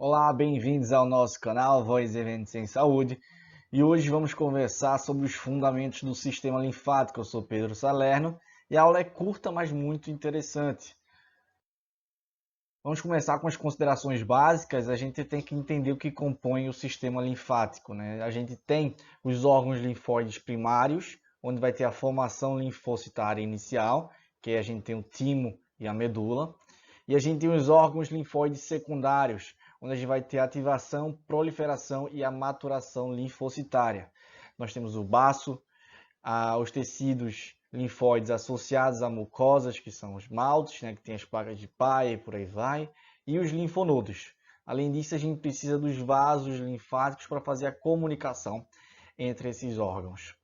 Olá, bem-vindos ao nosso canal Voz Eventos em Saúde e hoje vamos conversar sobre os fundamentos do sistema linfático. Eu sou Pedro Salerno e a aula é curta, mas muito interessante. Vamos começar com as considerações básicas. A gente tem que entender o que compõe o sistema linfático, né? A gente tem os órgãos linfóides primários, onde vai ter a formação linfocitária inicial, que a gente tem o timo e a medula. E a gente tem os órgãos linfóides secundários, onde a gente vai ter a ativação, proliferação e a maturação linfocitária. Nós temos o baço, os tecidos linfóides associados a mucosas, que são os maltes, né, que tem as placas de Paia e por aí vai, e os linfonodos. Além disso, a gente precisa dos vasos linfáticos para fazer a comunicação entre esses órgãos.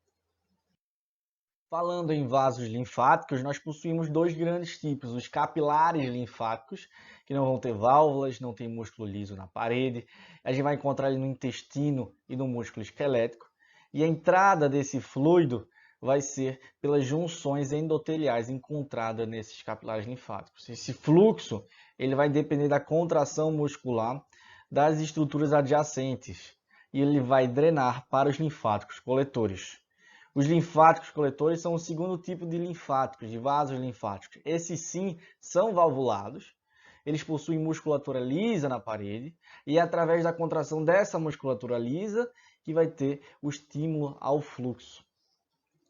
Falando em vasos linfáticos, nós possuímos dois grandes tipos, os capilares linfáticos, que não vão ter válvulas, não tem músculo liso na parede, a gente vai encontrar ele no intestino e no músculo esquelético, e a entrada desse fluido vai ser pelas junções endoteliais encontradas nesses capilares linfáticos. Esse fluxo ele vai depender da contração muscular das estruturas adjacentes, e ele vai drenar para os linfáticos coletores. Os linfáticos coletores são o segundo tipo de linfáticos, de vasos linfáticos. Esses sim são valvulados, eles possuem musculatura lisa na parede e é através da contração dessa musculatura lisa que vai ter o estímulo ao fluxo,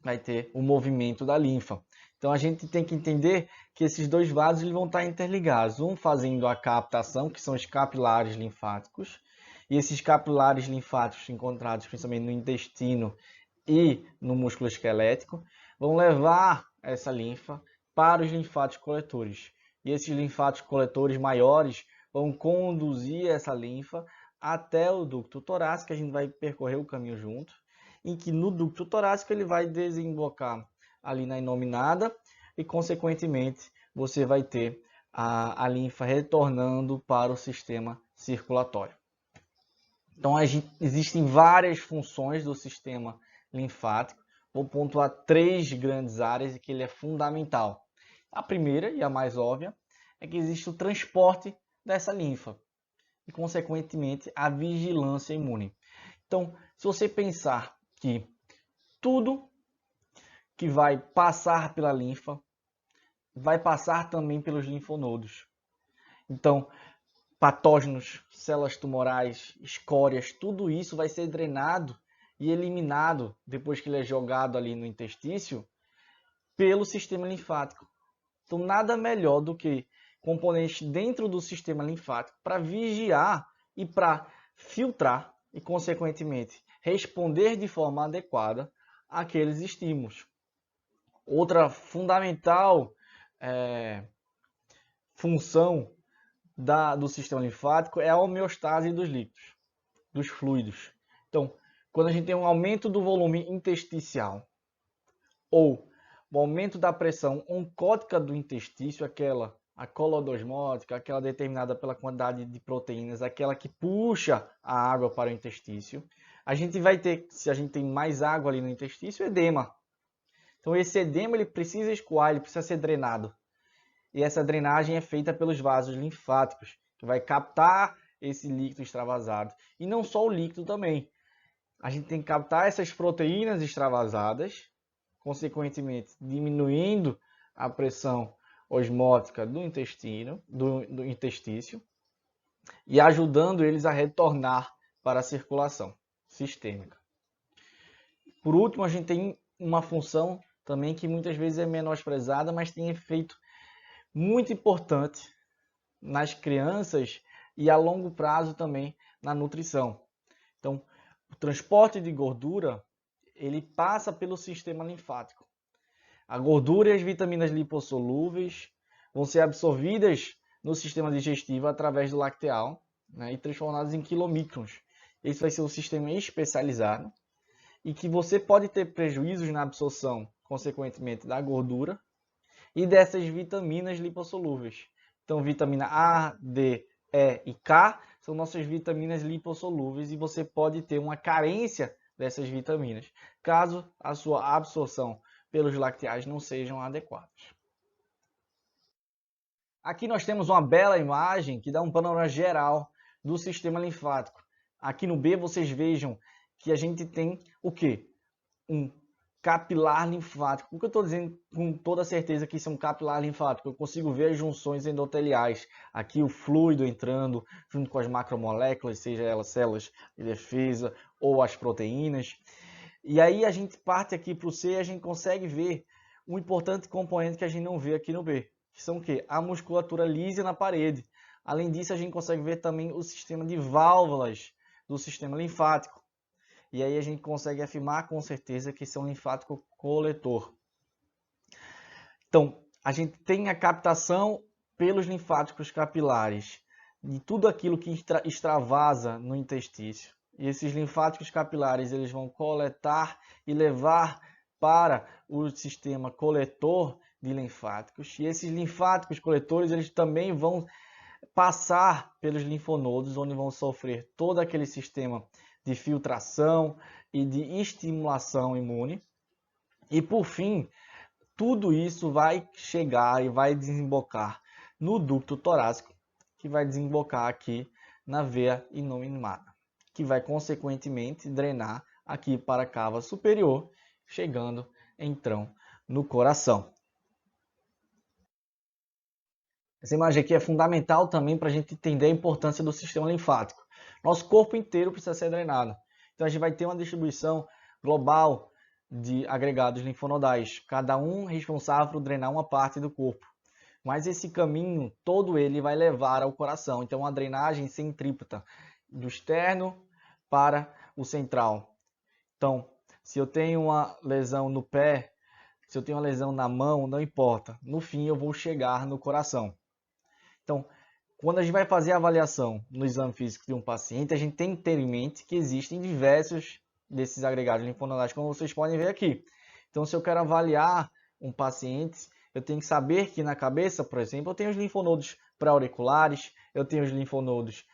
vai ter o movimento da linfa. Então a gente tem que entender que esses dois vasos eles vão estar interligados, um fazendo a captação, que são os capilares linfáticos, e esses capilares linfáticos encontrados principalmente no intestino e no músculo esquelético, vão levar essa linfa para os linfáticos coletores. E esses linfáticos coletores maiores vão conduzir essa linfa até o ducto torácico, a gente vai percorrer o caminho junto, em que no ducto torácico ele vai desembocar ali na inominada e, consequentemente, você vai ter a linfa retornando para o sistema circulatório. Então, existem várias funções do sistema linfático. Vou pontuar três grandes áreas que ele é fundamental. A primeira e a mais óbvia é que existe o transporte dessa linfa e, consequentemente, a vigilância imune. Então, se você pensar que tudo que vai passar pela linfa vai passar também pelos linfonodos. Então, patógenos, células tumorais, escórias, tudo isso vai ser drenado e eliminado depois que ele é jogado ali no intestício pelo sistema linfático. Então, nada melhor do que componentes dentro do sistema linfático para vigiar e para filtrar e, consequentemente, responder de forma adequada àqueles estímulos. Outra fundamental função do sistema linfático é a homeostase dos líquidos, dos fluidos. Então, quando a gente tem um aumento do volume intersticial ou o aumento da pressão oncótica do intestício, a colodosmótica, aquela determinada pela quantidade de proteínas, aquela que puxa a água para o intestício, a gente vai ter, se a gente tem mais água ali no intestício, edema. Então esse edema ele precisa escoar, ele precisa ser drenado. E essa drenagem é feita pelos vasos linfáticos, que vai captar esse líquido extravasado. E não só o líquido também. A gente tem que captar essas proteínas extravasadas, consequentemente diminuindo a pressão osmótica do intestino, do intestício, e ajudando eles a retornar para a circulação sistêmica. Por último, a gente tem uma função também que muitas vezes é menosprezada, mas tem efeito muito importante nas crianças e a longo prazo também na nutrição. Então, o transporte de gordura, ele passa pelo sistema linfático. A gordura e as vitaminas lipossolúveis vão ser absorvidas no sistema digestivo através do lacteal, né, e transformadas em quilomicrons. Esse vai ser um sistema especializado e que você pode ter prejuízos na absorção, consequentemente, da gordura e dessas vitaminas lipossolúveis. Então, vitamina A, D, E e K são nossas vitaminas lipossolúveis e você pode ter uma carência dessas vitaminas, caso a sua absorção pelos lacteais não sejam adequadas. Aqui nós temos uma bela imagem que dá um panorama geral do sistema linfático. Aqui no B vocês vejam que a gente tem o quê? Um capilar linfático. Por que eu estou dizendo com toda certeza que isso é um capilar linfático? Eu consigo ver as junções endoteliais. Aqui o fluido entrando junto com as macromoléculas, seja elas células de defesa ou as proteínas. E aí a gente parte aqui para o C e a gente consegue ver um importante componente que a gente não vê aqui no B, que são o quê? A musculatura lisa na parede. Além disso, a gente consegue ver também o sistema de válvulas do sistema linfático. E aí a gente consegue afirmar com certeza que isso é um linfático coletor. Então, a gente tem a captação pelos linfáticos capilares de tudo aquilo que extravasa no intestino. E esses linfáticos capilares eles vão coletar e levar para o sistema coletor de linfáticos. E esses linfáticos coletores eles também vão passar pelos linfonodos, onde vão sofrer todo aquele sistema de filtração e de estimulação imune. E por fim, tudo isso vai chegar e vai desembocar no ducto torácico, que vai desembocar aqui na veia innominata, que vai consequentemente drenar aqui para a cava superior, chegando então no coração. Essa imagem aqui é fundamental também para a gente entender a importância do sistema linfático. Nosso corpo inteiro precisa ser drenado. Então a gente vai ter uma distribuição global de agregados linfonodais, cada um responsável por drenar uma parte do corpo. Mas esse caminho todo ele vai levar ao coração. Então a drenagem centrípeta do externo para o central. Então, se eu tenho uma lesão no pé, se eu tenho uma lesão na mão, não importa. No fim eu vou chegar no coração. Então, quando a gente vai fazer a avaliação no exame físico de um paciente, a gente tem que ter em mente que existem diversos desses agregados linfonodais, como vocês podem ver aqui. Então, se eu quero avaliar um paciente, eu tenho que saber que na cabeça, por exemplo, eu tenho os linfonodos pré-auriculares, eu tenho os linfonodos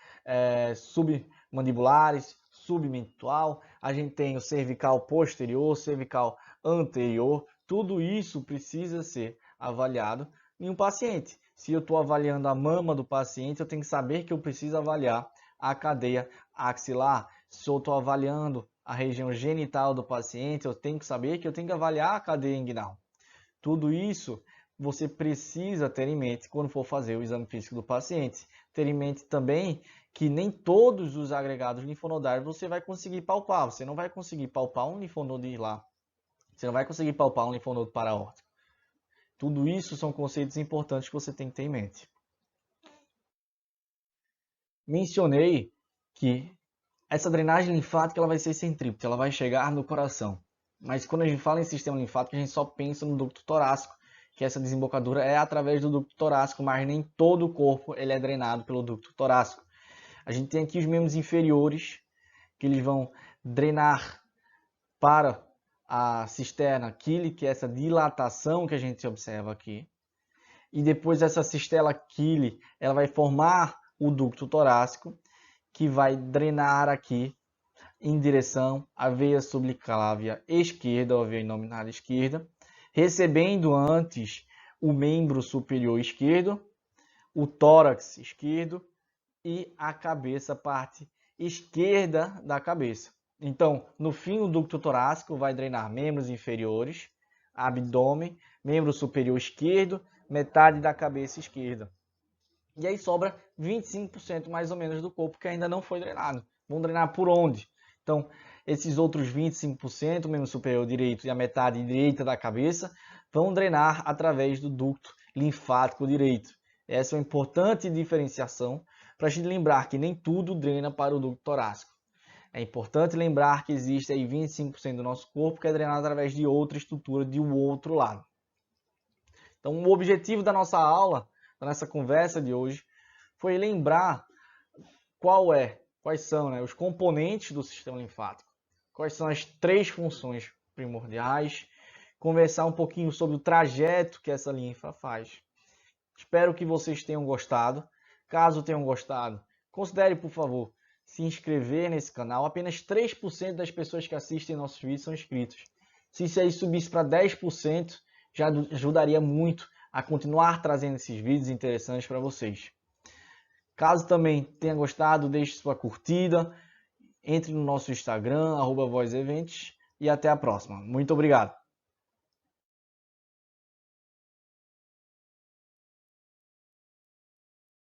submandibulares, submental, a gente tem o cervical posterior, cervical anterior, tudo isso precisa ser avaliado em um paciente. Se eu estou avaliando a mama do paciente, eu tenho que saber que eu preciso avaliar a cadeia axilar. Se eu estou avaliando a região genital do paciente, eu tenho que saber que eu tenho que avaliar a cadeia inguinal. Tudo isso você precisa ter em mente quando for fazer o exame físico do paciente. Ter em mente também que nem todos os agregados linfonodais você vai conseguir palpar. Você não vai conseguir palpar um linfonodo lá. Você não vai conseguir palpar um linfonodo paraórtico. Tudo isso são conceitos importantes que você tem que ter em mente. Mencionei que essa drenagem linfática ela vai ser centrípeta, ela vai chegar no coração. Mas quando a gente fala em sistema linfático, a gente só pensa no ducto torácico, que essa desembocadura é através do ducto torácico, mas nem todo o corpo ele é drenado pelo ducto torácico. A gente tem aqui os membros inferiores, que eles vão drenar para a cisterna Achille, que é essa dilatação que a gente observa aqui. E depois essa cistela Achille, ela vai formar o ducto torácico, que vai drenar aqui em direção à veia subclávia esquerda, ou a veia innominada esquerda, recebendo antes o membro superior esquerdo, o tórax esquerdo e a cabeça, parte esquerda da cabeça. Então, no fim, o ducto torácico vai drenar membros inferiores, abdômen, membro superior esquerdo, metade da cabeça esquerda. E aí sobra 25% mais ou menos do corpo que ainda não foi drenado. Vão drenar por onde? Então, esses outros 25%, o membro superior direito e a metade direita da cabeça, vão drenar através do ducto linfático direito. Essa é uma importante diferenciação para a gente lembrar que nem tudo drena para o ducto torácico. É importante lembrar que existe aí 25% do nosso corpo que é drenado através de outra estrutura do outro lado. Então, o objetivo da nossa aula, da nossa conversa de hoje, foi lembrar quais são os componentes do sistema linfático, quais são as 3 funções primordiais, conversar um pouquinho sobre o trajeto que essa linfa faz. Espero que vocês tenham gostado. Caso tenham gostado, considere, por favor, se inscrever nesse canal. Apenas 3% das pessoas que assistem nossos vídeos são inscritos. Se isso aí subisse para 10%, já ajudaria muito a continuar trazendo esses vídeos interessantes para vocês. Caso também tenha gostado, deixe sua curtida, entre no nosso Instagram, @vozevents, e até a próxima. Muito obrigado!